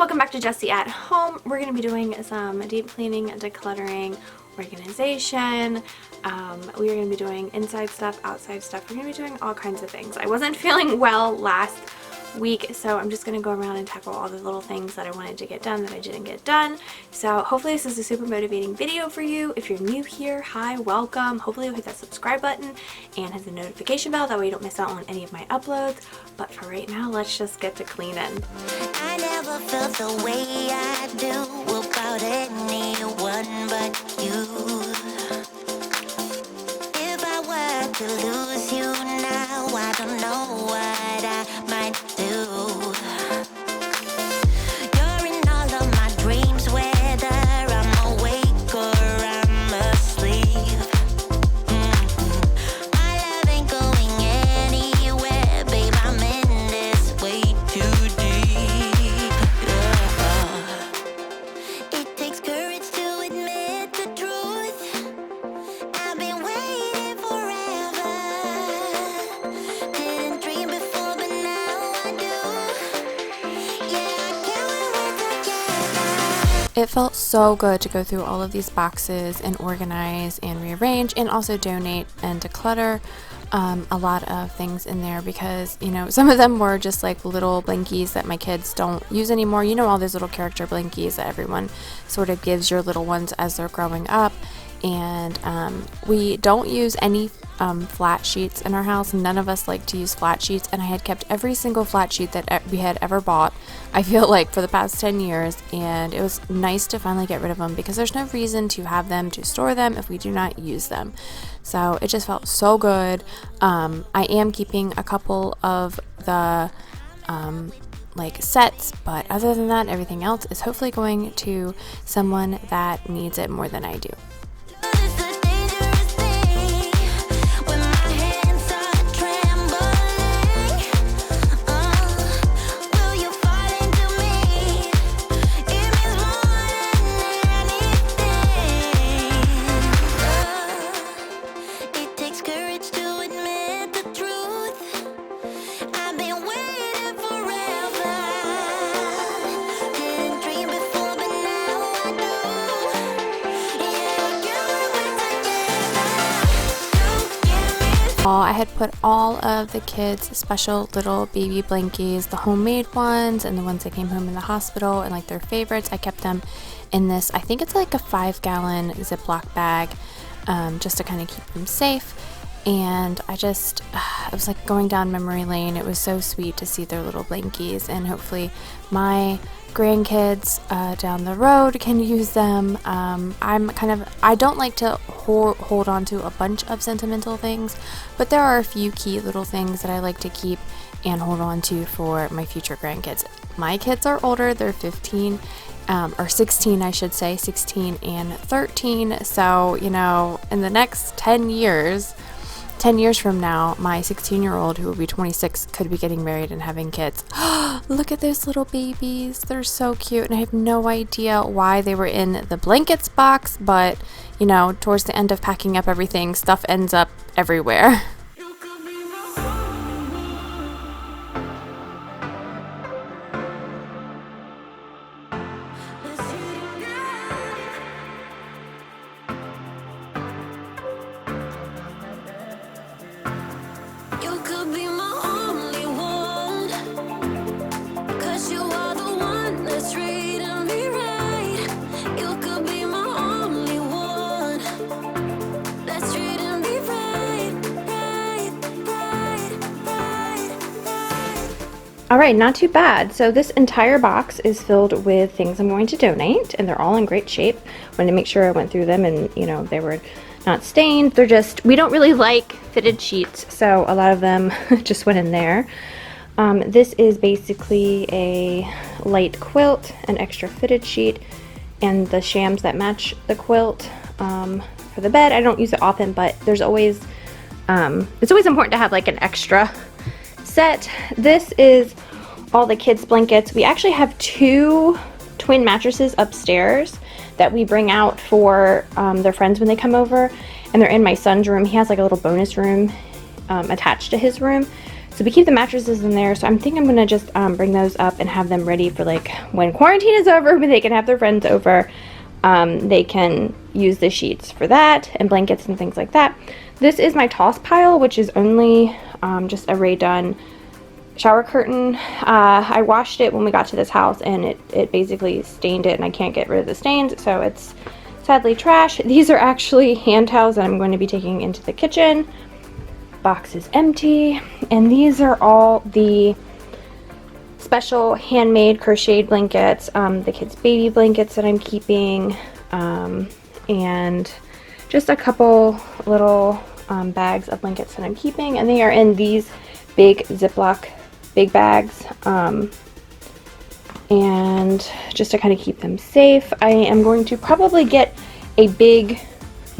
welcome back to Jessie at Home. We're going to be doing some deep cleaning, decluttering, organization. We are going to be doing inside stuff, outside stuff. We're going to be doing all kinds of things. I wasn't feeling well last week, so I'm just going to go around and tackle all the little things that I wanted to get done that I didn't get done. So hopefully this is a super motivating video for you. If you're new here, hi, welcome. Hopefully you'll hit that subscribe button and hit the notification bell, that way you don't miss out on any of my uploads. But for right now, let's just get to cleaning. I never felt the way I do about anyone but you. If I were to lose you now, I don't know what I might do. You're in all of my dreams, whether I'm awake or I'm asleep. My love ain't going anywhere, babe, I'm in this way too deep. It takes courage to admit the truth. I've been waiting forever. Didn't dream before, but now I do. Yeah, I can't wait together. It felt so good to go through all of these boxes and organize and rearrange and also donate and declutter a lot of things in there, because you know, some of them were just like little blankies that my kids don't use anymore. You know, all those little character blankies that everyone sort of gives your little ones as they're growing up. And we don't use any flat sheets in our house. None of us like to use flat sheets, and I had kept every single flat sheet that we had ever bought, I feel like, for the past 10 years, and it was nice to finally get rid of them, because there's no reason to have them, to store them, if we do not use them. So it just felt so good. I am keeping a couple of the like sets, but other than that, everything else is hopefully going to someone that needs it more than I do. It's a dangerous thing when my hands are trembling. Will you fall into me? It means more than anything. It takes courage to admit the truth. I've been waiting forever. Didn't dream before, but now I do. Yeah, girl, we're together. I had put all of the kids' special little baby blankies, the homemade ones and the ones that came home in the hospital, and like their favorites, I kept them in this, I think it's like a 5-gallon Ziploc bag, just to kind of keep them safe. And I was like going down memory lane. It was so sweet to see their little blankies, and hopefully my grandkids down the road can use them. I don't like to hold on to a bunch of sentimental things, but there are a few key little things that I like to keep and hold on to for my future grandkids. My kids are older, they're 15 or 16, I should say, 16 and 13. So, you know, in the next 10 years from now, my 16-year-old, who will be 26, could be getting married and having kids. Look at those little babies. They're so cute, and I have no idea why they were in the blankets box, but, you know, towards the end of packing up everything, stuff ends up everywhere. You could be my only one, 'cause you are the one that's treating me right. You could be my only one that's treating me right, right, right, right. All right, not too bad. So this entire box is filled with things I'm going to donate, and they're all in great shape. Wanted to make sure I went through them and, you know, they were not stained. They're just, we don't really like fitted sheets, so a lot of them just went in there. This is basically a light quilt, an extra fitted sheet, and the shams that match the quilt. For the bed, I don't use it often, but there's always, it's always important to have like an extra set. This is all the kids' blankets. We actually have 2 twin mattresses upstairs that we bring out for their friends when they come over, and they're in my son's room. He has like a little bonus room attached to his room, So we keep the mattresses in there. So I'm thinking I'm gonna just bring those up and have them ready for like when quarantine is over, when they can have their friends over. They can use the sheets for that and blankets and things like that. This is my toss pile, which is only just a Rae Dunn shower curtain. I washed it when we got to this house and it basically stained it, and I can't get rid of the stains, so it's sadly trash. These are actually hand towels that I'm going to be taking into the kitchen. Box is empty, and these are all the special handmade crocheted blankets, the kids' baby blankets that I'm keeping, and just a couple little bags of blankets that I'm keeping, and they are in these big Ziploc big bags, and just to kind of keep them safe. I am going to probably get a big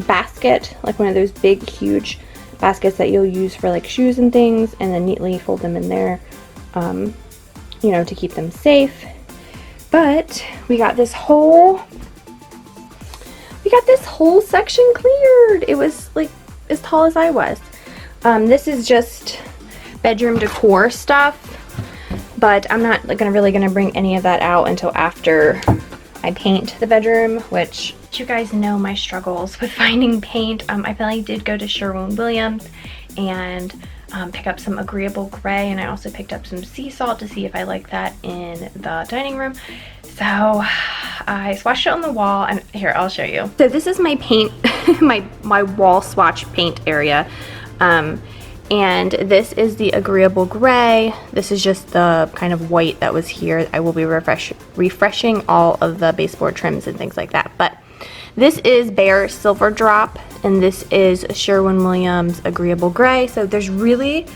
basket, like one of those big huge baskets that you'll use for like shoes and things, and then neatly fold them in there, you know, to keep them safe. But we got this whole section cleared. It was like as tall as I was. This is just bedroom decor stuff, but I'm not really gonna bring any of that out until after I paint the bedroom, which you guys know my struggles with finding paint. I finally did go to Sherwin-Williams and pick up some agreeable gray, and I also picked up some sea salt to see if I like that in the dining room. So I swatched it on the wall, and here, I'll show you. So this is my paint, my wall swatch paint area. And this is the agreeable gray. This is just the kind of white that was here. I will be refreshing all of the baseboard trims and things like that. But this is Bare Silver Drop, and this is Sherwin-Williams agreeable gray. So there's really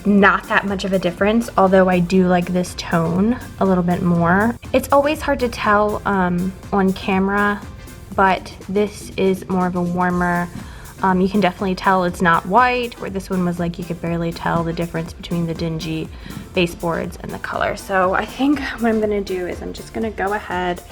not that much of a difference, although I do like this tone a little bit more. It's always hard to tell on camera, but this is more of a warmer. You can definitely tell it's not white, where this one was like you could barely tell the difference between the dingy baseboards and the color. So I think what I'm gonna do is I'm just gonna go ahead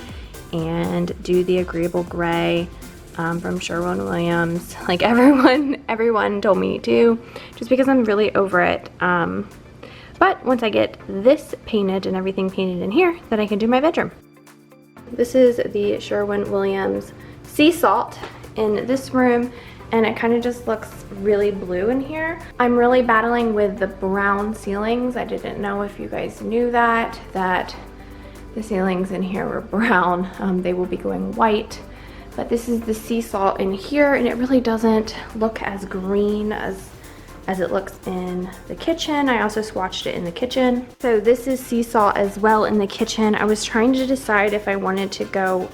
and do the agreeable gray from Sherwin-Williams, like everyone told me to, just because I'm really over it. But once I get this painted and everything painted in here, then I can do my bedroom. This is the Sherwin-Williams sea salt in this room, and it kind of just looks really blue in here. I'm really battling with the brown ceilings. I didn't know if you guys knew that the ceilings in here were brown. They will be going white, but this is the sea salt in here, and it really doesn't look as green as it looks in the kitchen. I also swatched it in the kitchen. So this is sea salt as well in the kitchen. I was trying to decide if I wanted to go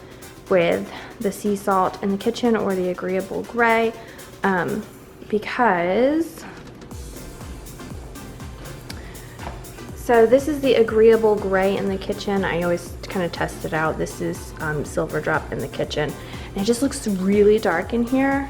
with the sea salt in the kitchen or the agreeable gray, because so this is the agreeable gray in the kitchen. I always kind of test it out. This is Silver Drop in the kitchen, and it just looks really dark in here.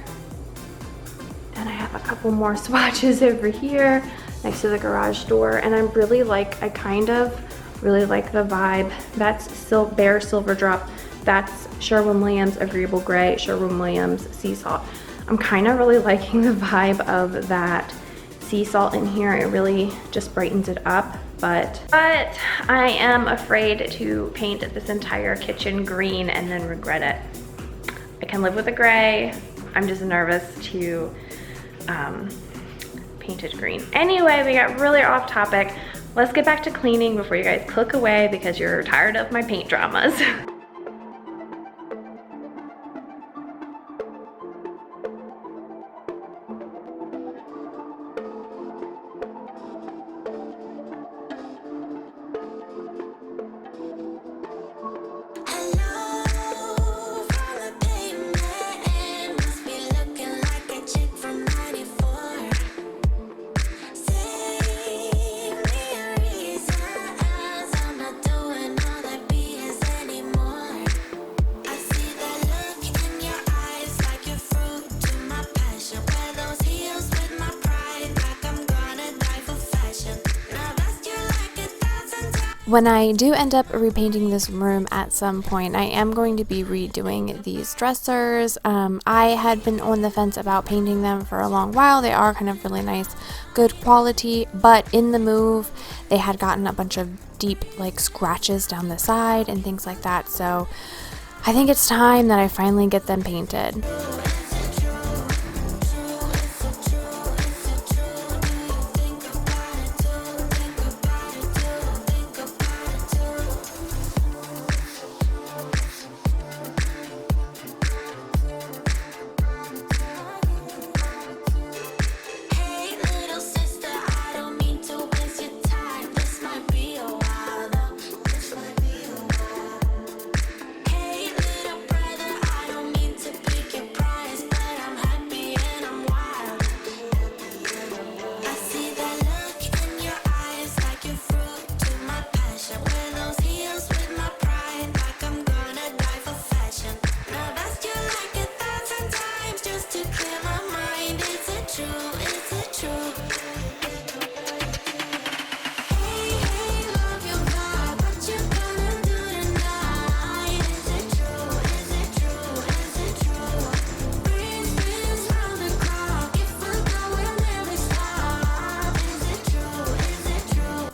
And I have a couple more swatches over here next to the garage door, and I kind of really like the vibe. That's Bare Silver Drop. That's Sherwin-Williams agreeable gray, Sherwin-Williams sea salt. I'm kind of really liking the vibe of that sea salt in here. It really just brightens it up, but I am afraid to paint this entire kitchen green and then regret it. I can live with the gray. I'm just nervous to paint it green. Anyway, we got really off topic. Let's get back to cleaning before you guys click away because you're tired of my paint dramas. Anymore. When I do end up repainting this room at some point, I am going to be redoing these dressers. I had been on the fence about painting them for a long while. They are kind of really nice, good quality, but in the move, they had gotten a bunch of deep like scratches down the side and things like that. So I think it's time that I finally get them painted.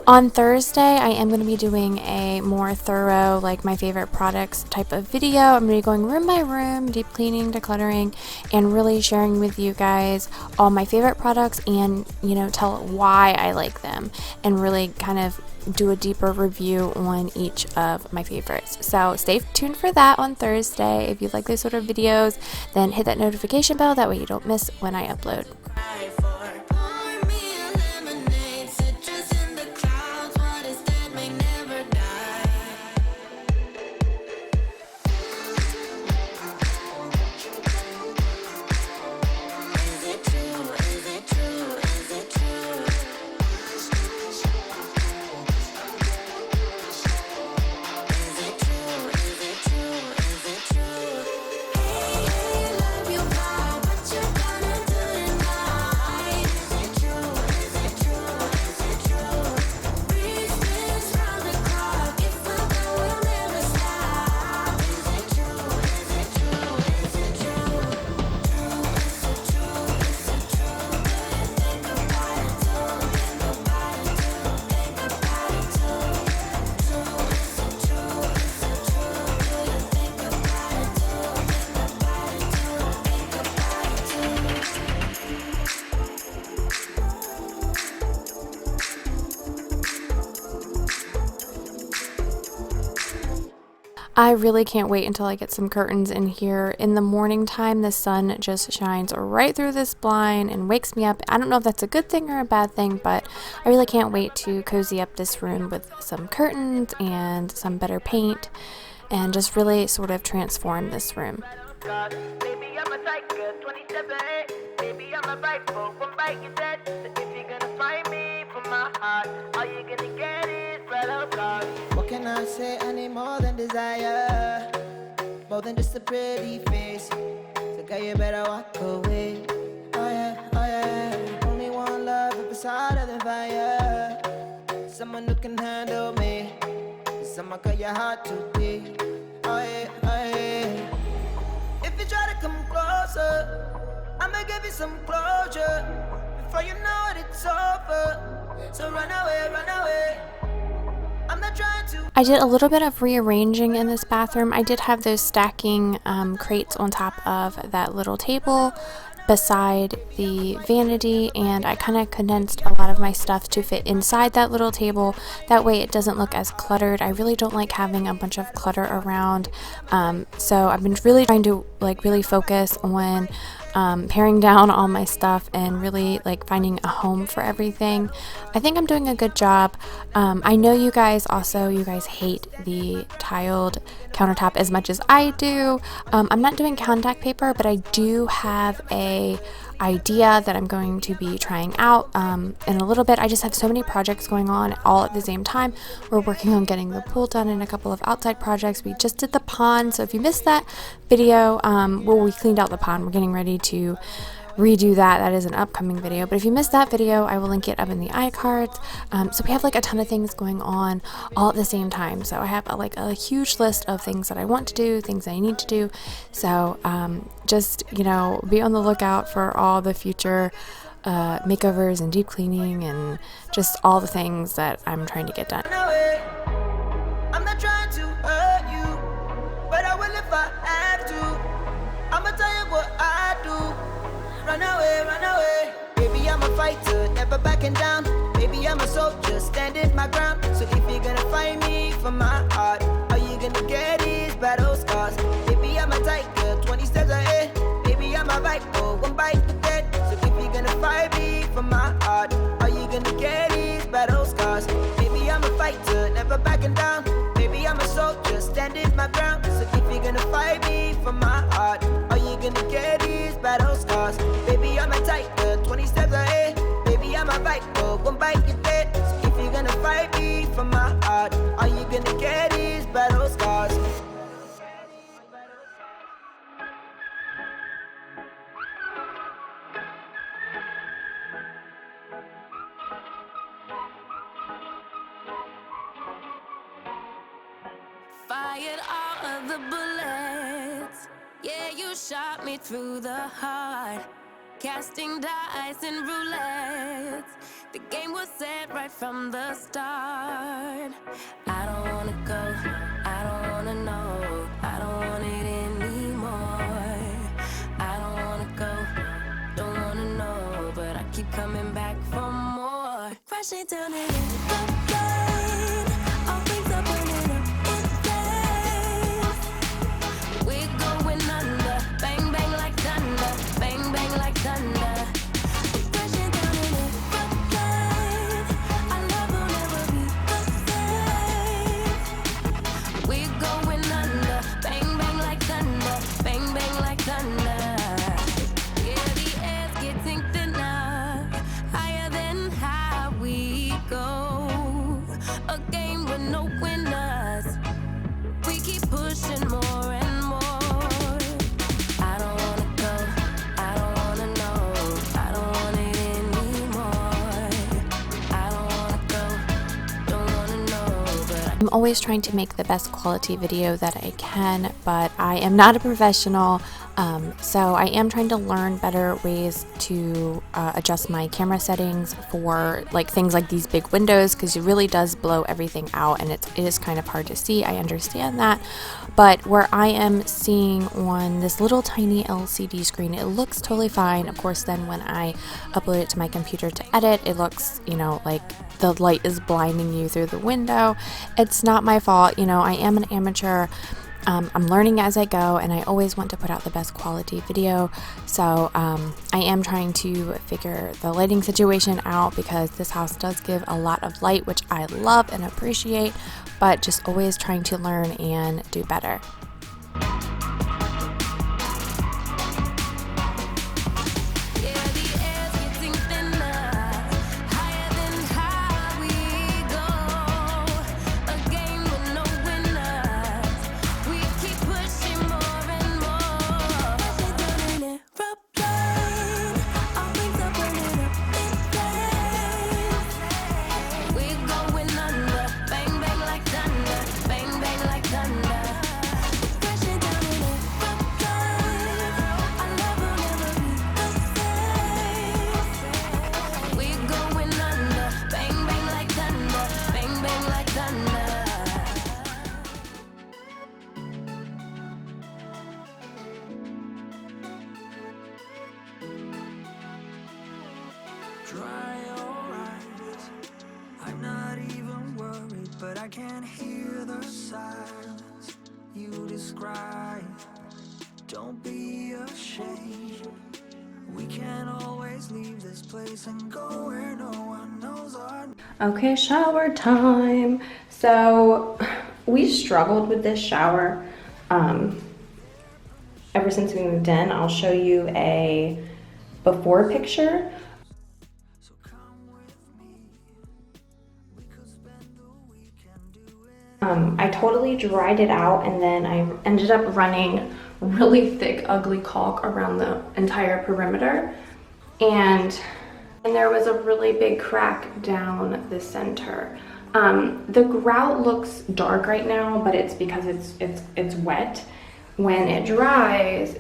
On Thursday, I am going to be doing a more thorough, like my favorite products type of video. I'm going to be going room by room, deep cleaning, decluttering, and really sharing with you guys all my favorite products and, you know, tell why I like them and really kind of do a deeper review on each of my favorites. So stay tuned for that on Thursday. If you like those sort of videos, then hit that notification bell. That way you don't miss when I upload. I really can't wait until I get some curtains in here. In the morning time, the sun just shines right through this blind and wakes me up. I don't know if that's a good thing or a bad thing, but I really can't wait to cozy up this room with some curtains and some better paint and just really sort of transform this room. Baby, I'm a tiger, 27. Baby, I'm a rifle, one bite you dead. So if you're gonna find me from my heart, all you're gonna get is red card. What can I say? I need more than desire, more than just a pretty face. So girl, you better walk away. Oh yeah, oh yeah. Only one love up beside of the fire. Someone who can handle me. Someone cut your heart today. Oh yeah, oh yeah. If you try to come closer, I'ma give you some closure. Before you know it, it's over. So run away, run away. I'm not trying to. I did a little bit of rearranging in this bathroom. I did have those stacking crates on top of that little table beside the vanity, and I kind of condensed a lot of my stuff to fit inside that little table. That way it doesn't look as cluttered. I really don't like having a bunch of clutter around, so I've been really trying to really focus on paring down all my stuff and really finding a home for everything. I think I'm doing a good job. I know you guys hate the tiled countertop as much as I do. I'm not doing contact paper, but I do have a idea that I'm going to be trying out in a little bit. I just have so many projects going on all at the same time. We're working on getting the pool done and a couple of outside projects. We just did the pond, so if you missed that video, we cleaned out the pond. We're getting ready to redo that. That is an upcoming video, but if you missed that video, I will link it up in the iCards. So we have like a ton of things going on all at the same time. So I have like a huge list of things that I want to do, things I need to do. So just, you know, be on the lookout for all the future makeovers and deep cleaning and just all the things that I'm trying to get done. I'm not trying to hurt you, but I will if I have to. I'ma tell you what I do. Run away. Baby, I'm a fighter, never backing down. Baby, I'm a soldier, standing my ground. So if you're gonna find me for my heart, all you gonna get is battle scars. Baby, I'm a tiger, 20 steps ahead. Baby, I'm a viper, one bite to dead. So if you're gonna fight me for my heart, all you gonna get is battle scars. Baby, I'm a fighter, never backing down. Baby, I'm a soldier, standing my ground. So if you're gonna fight me for my heart, all you gonna get is battle scars. Baby, I'm a tiger, 20 steps ahead. Baby, I'm a viper, one bite you dead. So if you're gonna fight me for my heart, all you gonna get is battle scars. Fired all of the bullets. Yeah, you shot me through the heart. Casting dice and roulette. The game was set right from the start. I don't wanna go, I don't wanna know, I don't want it anymore. I don't wanna go, don't wanna know, but I keep coming back for more. Crashing down in the rain, all things are burning up in flames. We're going under, bang bang like thunder, bang bang like thunder. Crashing down in the rain, our love will never be the same. We're going under, bang bang like thunder, bang bang like thunder. Yeah, the air's getting thinner, higher than high we go. A game with no winners. We keep pushing more and more. I don't wanna go, I don't wanna know, I don't want it anymore. I don't wanna go, don't wanna know, but I'm always trying to make the best quality video that I can, but I am not a professional, so I am trying to learn better ways to adjust my camera settings for like things like these big windows, because it really does blow everything out and it is kind of hard to see. I understand that, but where I am seeing on this little tiny LCD screen, it looks totally fine. Of course, then when I upload it to my computer to edit, it looks, you know, like the light is blinding you through the window. It's not my fault, you know, I am an amateur. I'm learning as I go, and I always want to put out the best quality video. So I am trying to figure the lighting situation out, because this house does give a lot of light, which I love and appreciate, but just always trying to learn and do better. yeah, the air's getting thinner, higher than high we go. A game with no winners. We keep pushing more and more. Crashing down in an aeroplane, all wings are burning up in flames. We're going under, bang bang like thunder, bang bang like thunder. Crashing down in an aeroplane, our love will never be the same. We're going under, bang bang like thunder, bang bang like thunder. Dry your eyes. I'm not even worried, but I can't hear the silence you describe. Don't be ashamed. We can't always leave this place and go where no one knows our name. Okay, shower time. So we struggled with this shower ever since we moved in. I'll show you a before picture. So come with me. We could spend the weekend doing I totally dried it out, and then I ended up running really thick, ugly caulk around the entire perimeter. and there was a really big crack down the center. The grout looks dark right now, but it's because it's wet. When it dries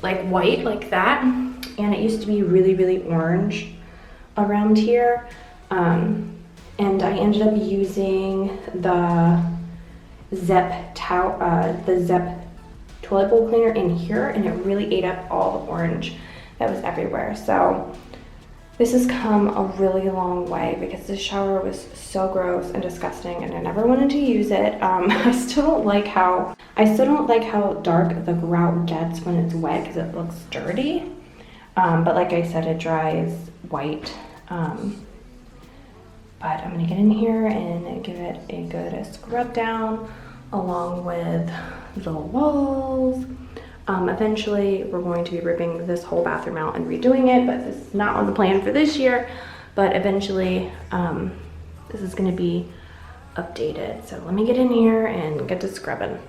like white like that, and it used to be really orange around here. And I ended up using the Zep toilet bowl cleaner in here, and it really ate up all the orange that was everywhere. So this has come a really long way because this shower was so gross and disgusting, and I never wanted to use it. I still don't like how dark the grout gets when it's wet because it looks dirty. But like I said, it dries white. But I'm gonna get in here and give it a good scrub down along with the walls. Eventually we're going to be ripping this whole bathroom out and redoing it, but this is not on the plan for this year. But eventually this is gonna be updated. So let me get in here and get to scrubbing.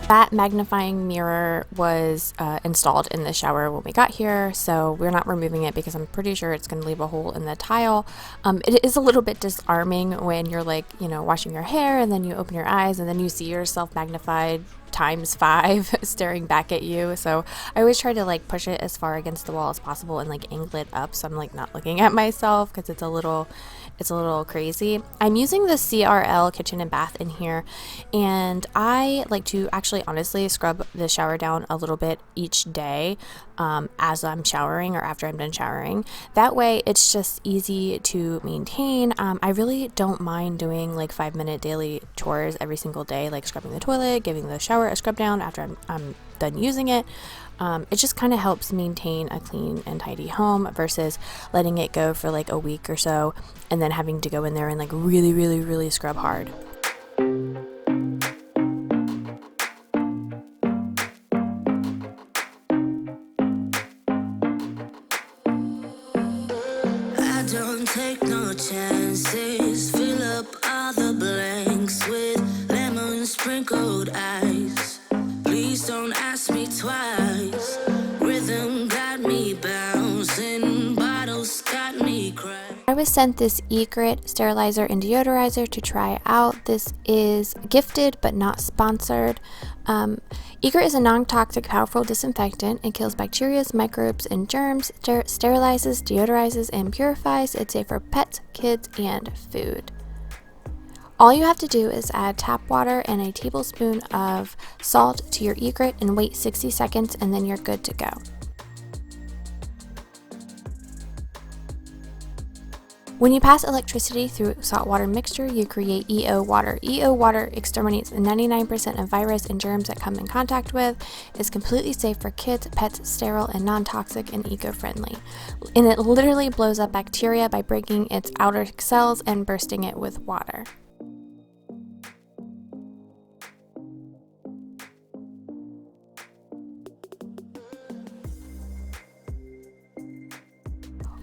That magnifying mirror was installed in the shower when we got here, so we're not removing it because I'm pretty sure it's going to leave a hole in the tile. It is a little bit disarming when you're like, washing your hair and then you open your eyes and then you see yourself magnified times 5 staring back at you. So I always try to like push it as far against the wall as possible and like angle it up so I'm like not looking at myself because it's a little crazy. I'm using the CRL kitchen and bath in here, and I like to actually honestly scrub the shower down a little bit each day as I'm showering or after I'm done showering. That way it's just easy to maintain. I really don't mind doing like 5-minute daily chores every single day, like scrubbing the toilet, giving the shower a scrub down after I'm done using it. It just kind of helps maintain a clean and tidy home versus letting it go for like a week or so and then having to go in there and like really scrub hard. I don't take no chances. Fill up all the blanks with lemon sprinkled ice. Please don't ask me twice. Rhythm got me bouncing, bottles got me crying. I was sent this Egret sterilizer and deodorizer to try out. This is gifted but not sponsored. Egret is a non-toxic, powerful disinfectant. It kills bacteria, microbes, and germs, sterilizes, deodorizes, and purifies. It's safe for pets, kids, and food. All you have to do is add tap water and a tablespoon of salt to your Egret and wait 60 seconds, and then you're good to go. When you pass electricity through saltwater mixture, you create EO water. EO water exterminates 99% of virus and germs that come in contact with. It's completely safe for kids, pets, sterile, and non-toxic and eco-friendly. And it literally blows up bacteria by breaking its outer cells and bursting it with water.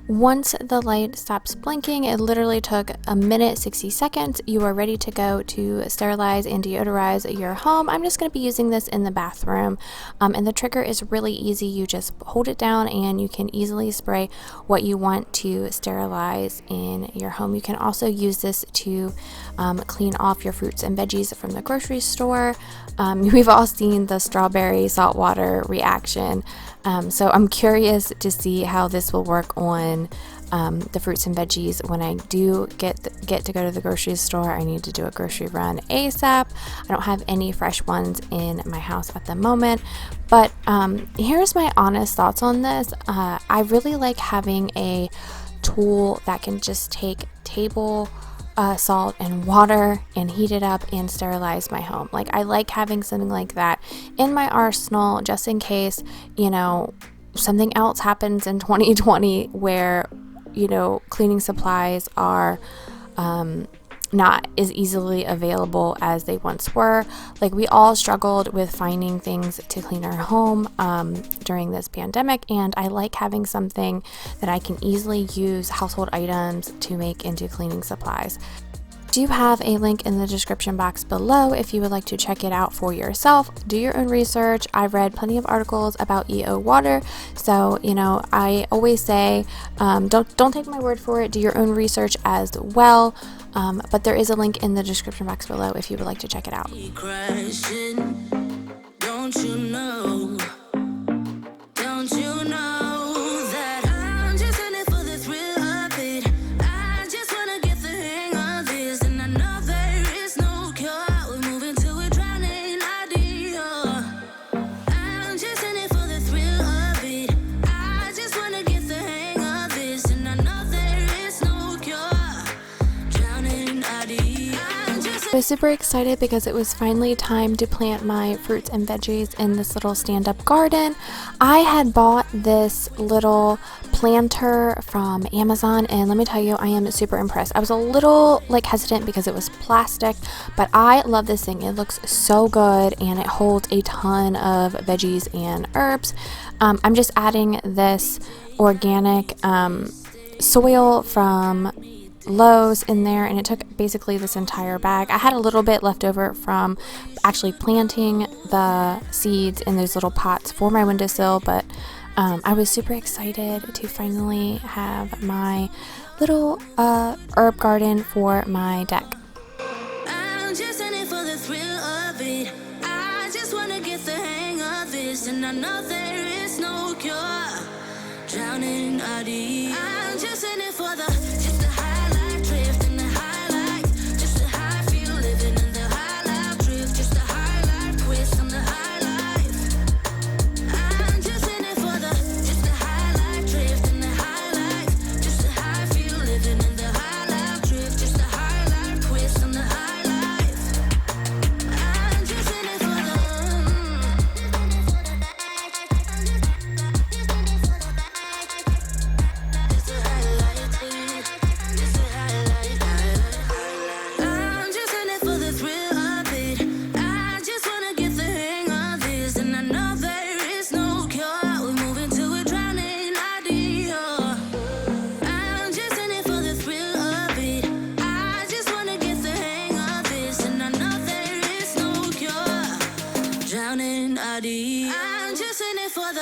Once the light stops blinking, it literally took a minute, 60 seconds. You are ready to go to sterilize and deodorize your home. I'm just going to be using this in the bathroom. And the trigger is really easy. You just hold it down and you can easily spray what you want to sterilize in your home. You can also use this to clean off your fruits and veggies from the grocery store. We've all seen the strawberry saltwater reaction. So I'm curious to see how this will work on the fruits and veggies when I do get to go to the grocery store. I need to do a grocery run ASAP. I don't have any fresh ones in my house at the moment, but here's my honest thoughts on this. I really like having a tool that can just take table salt and water and heat it up and sterilize my home. Like, I like having something like that in my arsenal just in case, something else happens in 2020 where, cleaning supplies are not as easily available as they once were. Like, we all struggled with finding things to clean our home during this pandemic, and I like having something that I can easily use household items to make into cleaning supplies. I do have a link in the description box below if you would like to check it out for yourself. Do your own research. I've read plenty of articles about EO water, so I always say don't take my word for it. Do your own research as well. But there is a link in the description box below if you would like to check it out. Don't you know? Don't you know that I'm just in it for the thrill of it? I just wanna get the hang of this, and I know there is no cure. We're moving to a drowning idea. I'm just in it for the thrill of it. I just wanna get the hang of this, and I know there is no cure. Drowning idea. I was super excited because it was finally time to plant my fruits and veggies in this little stand-up garden. I had bought this little planter from Amazon, and let me tell you, I am super impressed. I was a little hesitant because it was plastic, but I love this thing. It looks so good, and it holds a ton of veggies and herbs. I'm just adding this organic soil from Lowe's in there, and it took basically this entire bag. I had a little bit left over from actually planting the seeds in those little pots for my windowsill, but I was super excited to finally have my little herb garden for my deck. I'm just in it for the thrill of it. I just wanna get the hang of this, and I know there is no cure. Drowning idea. I'm just in it for the high life drift and the highlights, just the high feel living in the high life drift, just the high life twist on the high life. I'm just in it for the high life drift and the highlights, just the high feel living in the high life drift, just the high life twist on the high life. I'm just in it for the I'm just in it for the thrill of it. I just wanna get the hang of this, and I know there is no cure. We're moving to a drowning idea. I'm just in it for the thrill of it. I just wanna get the hang of this, and I know there is no cure. Drowning idea. I'm just in it for the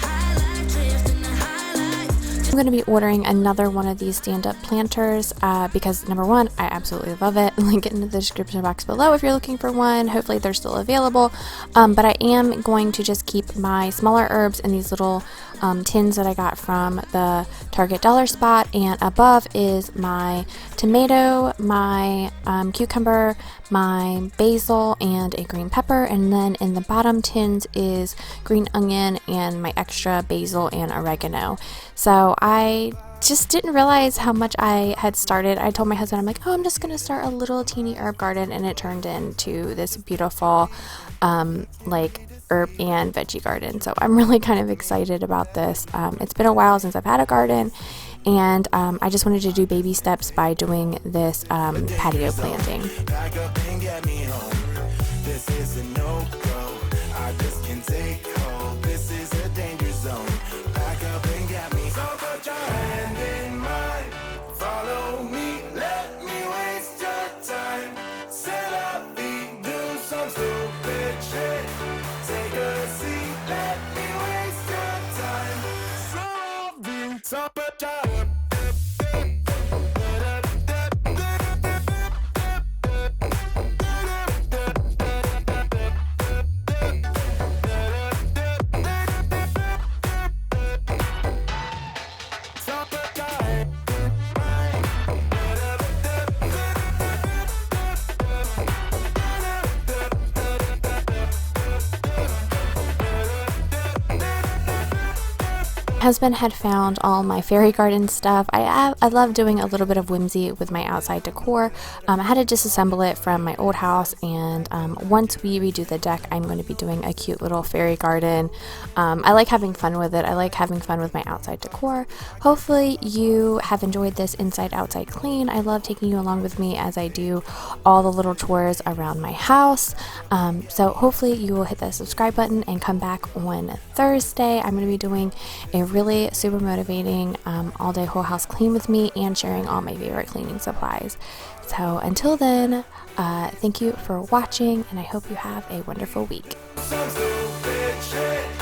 high life drift and the highlights. I'm going to be ordering another one of these stand-up planters because number one, I absolutely love it. Link it in the description box below if you're looking for one. Hopefully they're still available, but I am going to just keep my smaller herbs in these little tins that I got from the Target dollar spot, and above is my tomato, my cucumber, my basil, and a green pepper, and then in the bottom tins is green onion and my extra basil and oregano. So I just didn't realize how much I had started. I told my husband, I'm like, oh, I'm just gonna start a little teeny herb garden, and it turned into this beautiful herb and veggie garden. So I'm really kind of excited about this. It's been a while since I've had a garden, and I just wanted to do baby steps by doing this patio planting. Back up and get me home. This is a no-go. I just can't take hold. This is a danger zone. Back up and get me. So put your hand in mine. Follow me. Let me waste your time. Set up feet. Do some stupid shit. Take a seat. Let me waste your time. So put your husband had found all my fairy garden stuff. I love doing a little bit of whimsy with my outside decor. I had to disassemble it from my old house, and once we redo the deck, I'm going to be doing a cute little fairy garden. I like having fun with it. I like having fun with my outside decor. Hopefully you have enjoyed this inside outside clean. I love taking you along with me as I do all the little chores around my house. So hopefully you will hit that subscribe button and come back on Thursday. I'm going to be doing a really super motivating all day whole house clean with me and sharing all my favorite cleaning supplies. So until then, thank you for watching, and I hope you have a wonderful week. Some stupid shit.